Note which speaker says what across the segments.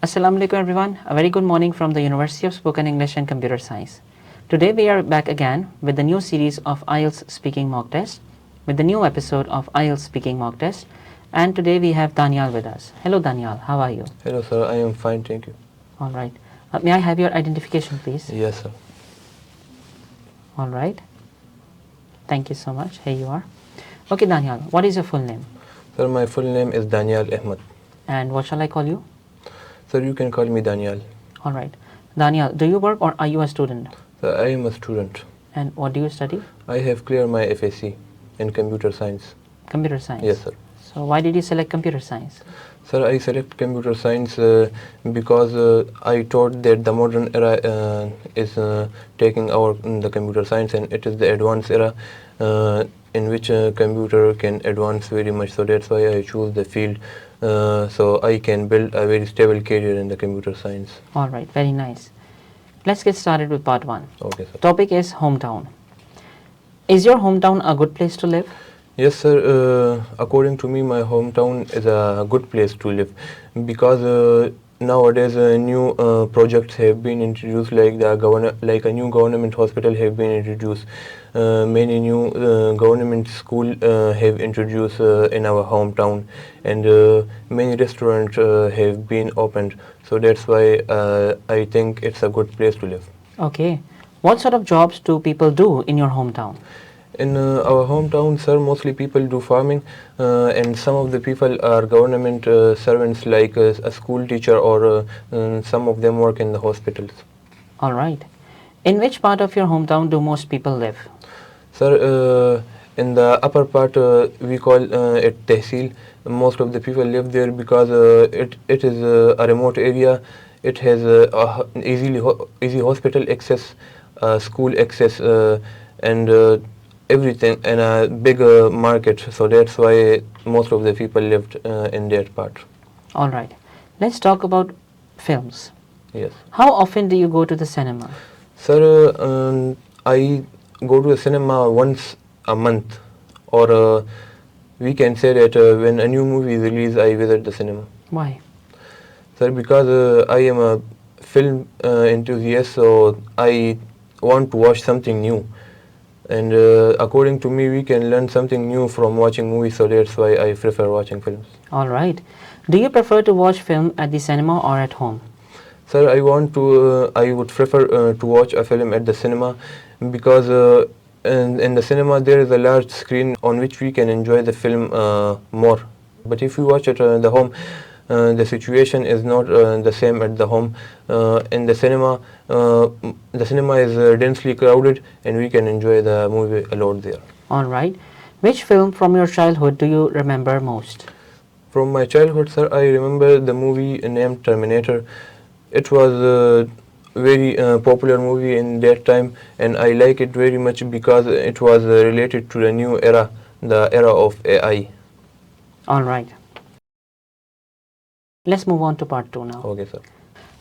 Speaker 1: Assalamu alaikum everyone. A very good morning from the University of Spoken English and Computer Science. Today we are back again with the new series of IELTS speaking mock test, with the new episode of IELTS speaking mock test, and today we have Daniyal with us. Hello Daniyal, how are you?
Speaker 2: Hello sir, I am fine, thank you.
Speaker 1: Alright. May I have your identification please?
Speaker 2: Yes sir.
Speaker 1: Alright. Thank you so much. Here you are. Okay Daniyal, what is your full name?
Speaker 2: Sir, my full name is Daniyal Ahmad.
Speaker 1: And what shall I call you?
Speaker 2: Sir, you can call me Daniyal.
Speaker 1: Alright. Daniyal, do you work or are you a student?
Speaker 2: Sir, I am a student.
Speaker 1: And what do you study?
Speaker 2: I have cleared my FSc in computer science.
Speaker 1: Computer science?
Speaker 2: Yes sir.
Speaker 1: So why did you select computer science?
Speaker 2: Sir, I select computer science because I thought that the modern era is taking over the computer science, and it is the advanced era in which computer can advance very much. So that's why I choose the field so I can build a very stable career in the computer science.
Speaker 1: Alright, very nice. Let's get started with part 1.
Speaker 2: Okay sir.
Speaker 1: Topic is hometown. Is your hometown a good place to live?
Speaker 2: Yes sir, according to me my hometown is a good place to live because nowadays new projects have been introduced, like a new government hospital have been introduced. Many new government school have introduced in our hometown, and many restaurants have been opened. So that's why I think it's a good place to live.
Speaker 1: Okay. What sort of jobs do people do in your hometown?
Speaker 2: In our hometown, sir, mostly people do farming, and some of the people are government servants, like a school teacher, or some of them work in the hospitals.
Speaker 1: Alright. In which part of your hometown do most people live?
Speaker 2: Sir, in the upper part, we call it Tehsil. Most of the people live there because it is a remote area. It has easy hospital access, school access, and everything, and a big market. So that's why most of the people lived in that part.
Speaker 1: Alright. Let's talk about films.
Speaker 2: Yes.
Speaker 1: How often do you go to the cinema?
Speaker 2: Sir, I go to the cinema once a month, or we can say that when a new movie is released, I visit the cinema.
Speaker 1: Why?
Speaker 2: Sir, because I am a film enthusiast, so I want to watch something new. And according to me, we can learn something new from watching movies, so that's why I prefer watching films.
Speaker 1: Alright. Do you prefer to watch film at the cinema or at home?
Speaker 2: Sir, I would prefer to watch a film at the cinema because in the cinema there is a large screen on which we can enjoy the film more. But if we watch it at the home, the situation is not the same at the home. In the cinema is densely crowded, and we can enjoy the movie a lot there.
Speaker 1: Alright. Which film from your childhood do you remember most?
Speaker 2: From my childhood, sir, I remember the movie named Terminator. It was a very popular movie in that time, and I like it very much because it was related to the new era, the era of AI.
Speaker 1: Alright. Let's move on to part 2 now.
Speaker 2: Okay, sir.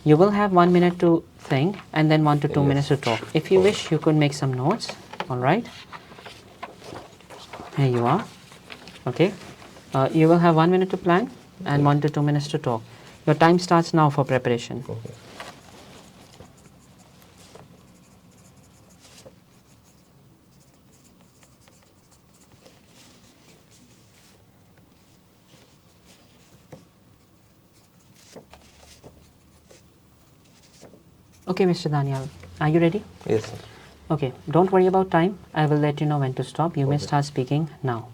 Speaker 1: You will have 1 minute to think and then 1 to 2
Speaker 2: Yes.
Speaker 1: minutes to talk. If you wish, you could make some notes. Alright. Here you are. Okay. You will have 1 minute to plan and 1 to 2 minutes to talk. Your time starts now for preparation.
Speaker 2: Okay.
Speaker 1: Okay, Mr. Daniyal, are you ready?
Speaker 2: Yes, sir.
Speaker 1: Okay, don't worry about time. I will let you know when to stop. You may start speaking now.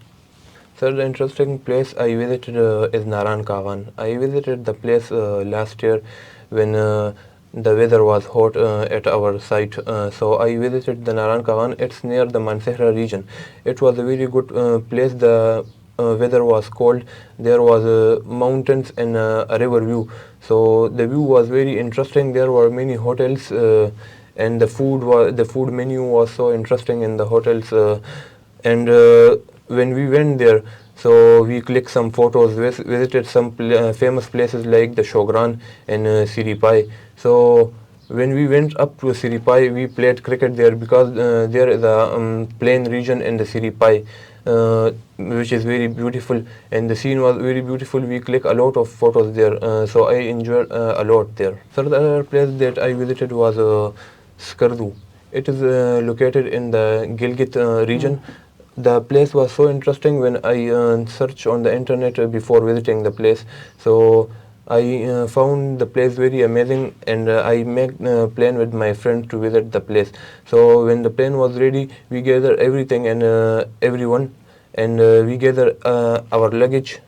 Speaker 2: Sir, the interesting place I visited is Naran Kawan. I visited the place last year when the weather was hot at our site. So I visited the Naran Kawan. It's near the Mansehra region. It was a very good place. The weather was cold. There was mountains and a river view. So the view was very interesting. There were many hotels, and the food menu was so interesting in the hotels. And when we went there, so we clicked some photos, visited some famous places like the Shogran and Siripai. So when we went up to Siripai, we played cricket there because there is a plain region in the Siripai. which is very beautiful, and the scene was very beautiful. We click a lot of photos there, so I enjoyed a lot there. So the other place that I visited was Skardu. It is located in the Gilgit region. The place was so interesting when I searched on the internet before visiting the place. So I found the place very amazing, and I made a plan with my friend to visit the place. So when the plan was ready, we gathered everything and everyone, and we gathered our luggage,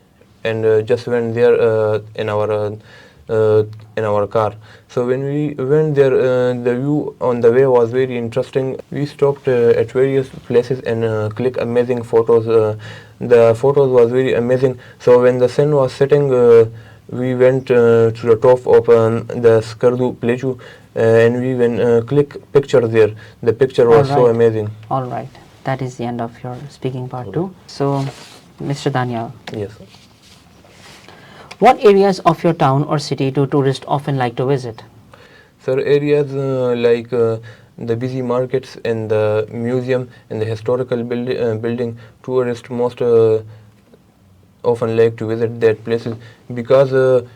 Speaker 2: and just went there in our car. So when we went there, the view on the way was very interesting. We stopped at various places and clicked amazing photos. The photos was very amazing. So when the sun was setting, we went to the top of the Skardu plateau, and we went click picture there. The picture was so amazing.
Speaker 1: All right. That is the end of your speaking part 2. So, Mr. Daniyal.
Speaker 2: Yes.
Speaker 1: What areas of your town or city do tourists often like to visit?
Speaker 2: Sir, areas like the busy markets and the museum and the historical building, tourists most often like to visit that places, because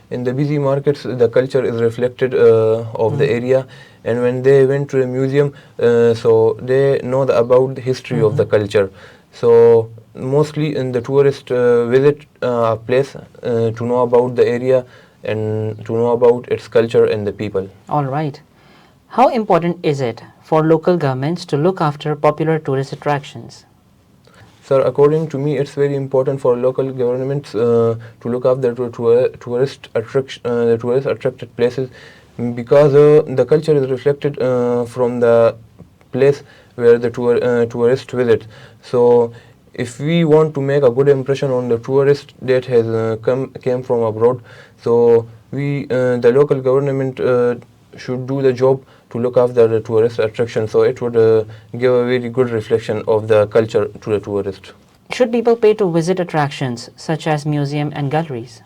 Speaker 2: in the busy markets the culture is reflected of the area, and when they went to a museum, so they know about the history of the culture. So mostly in the tourist visit a place to know about the area and to know about its culture and the people.
Speaker 1: All right. How important is it for local governments to look after popular tourist attractions?
Speaker 2: Sir, according to me, it's very important for local governments to look after the tourist attracted places, because the culture is reflected from the place where the tourist visit. So if we want to make a good impression on the tourist that has came from abroad, so we the local government should do the job to look after the tourist attraction, so it would give a very good reflection of the culture to the tourist.
Speaker 1: Should people pay to visit attractions such as museum and galleries?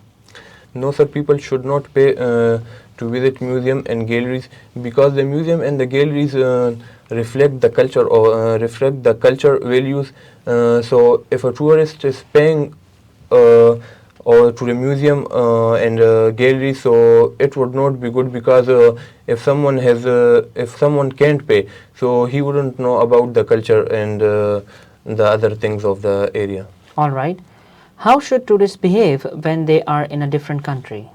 Speaker 2: No, sir, people should not pay to visit museum and galleries, because the museum and the galleries reflect the culture or reflect the culture values. So if a tourist is paying or to the museum and gallery, so it would not be good, because if someone can't pay, so he wouldn't know about the culture and the other things of the area.
Speaker 1: All right. How should tourists behave when they are in a different country?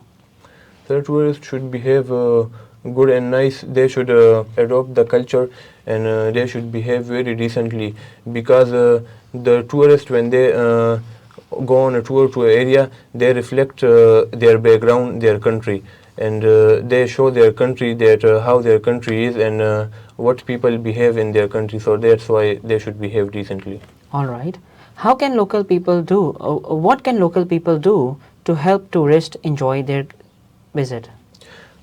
Speaker 2: The tourists should behave good and nice. They should adopt the culture, and they should behave very decently, because the tourists, when they go on a tour to an area, they reflect their background, their country, and they show their country, that how their country is, and what people behave in their country. So that's why they should behave decently.
Speaker 1: All right. How can local people do, what can local people do to help tourists enjoy their visit?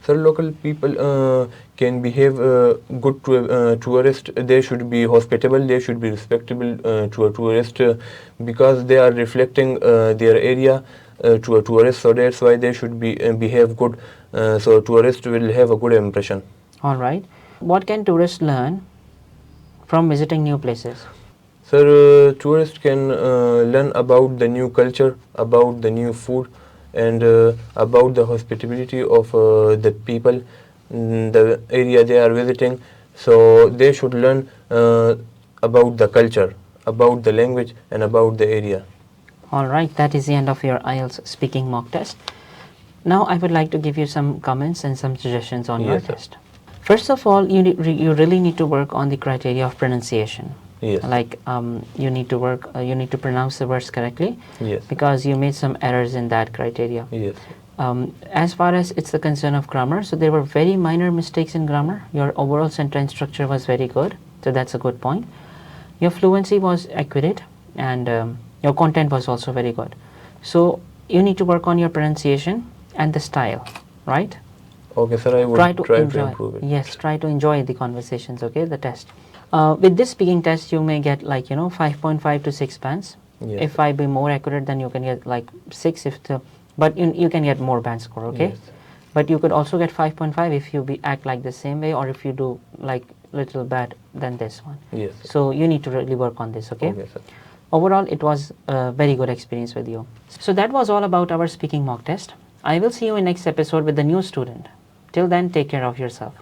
Speaker 2: So local people can behave good to a tourist. They should be hospitable, they should be respectable to a tourist, because they are reflecting their area to a tourist, so that's why they should be behave good, so tourists will have a good impression.
Speaker 1: All right. What can tourists learn from visiting new places?
Speaker 2: Sir, tourists can learn about the new culture, about the new food, and about the hospitality of the people in the area they are visiting. So they should learn about the culture, about the language, and about the area.
Speaker 1: All right, that is the end of your IELTS speaking mock test. Now I would like to give you some comments and some suggestions on your test. First of all, you really need to work on the criteria of pronunciation.
Speaker 2: Yes.
Speaker 1: Like you need to pronounce the words correctly.
Speaker 2: Yes.
Speaker 1: Because you made some errors in that criteria.
Speaker 2: Yes.
Speaker 1: As far as it's the concern of grammar, so there were very minor mistakes in grammar. Your overall sentence structure was very good, so that's a good point. Your fluency was accurate, and your content was also very good. So you need to work on your pronunciation and the style, right?
Speaker 2: Okay, sir, I will try to improve it.
Speaker 1: Yes, try to enjoy the conversations, okay, the test. With this speaking test, you may get 5.5 to 6 bands.
Speaker 2: Yes.
Speaker 1: If I be more accurate, then you can get 6 but you can get more band score, okay?
Speaker 2: Yes.
Speaker 1: But you could also get 5.5 if you act like the same way, or if you do little bad than this one.
Speaker 2: Yes.
Speaker 1: So you need to really work on this, okay?
Speaker 2: Okay, sir.
Speaker 1: Overall, it was a very good experience with you. So that was all about our speaking mock test. I will see you in next episode with the new student. Till then, take care of yourself.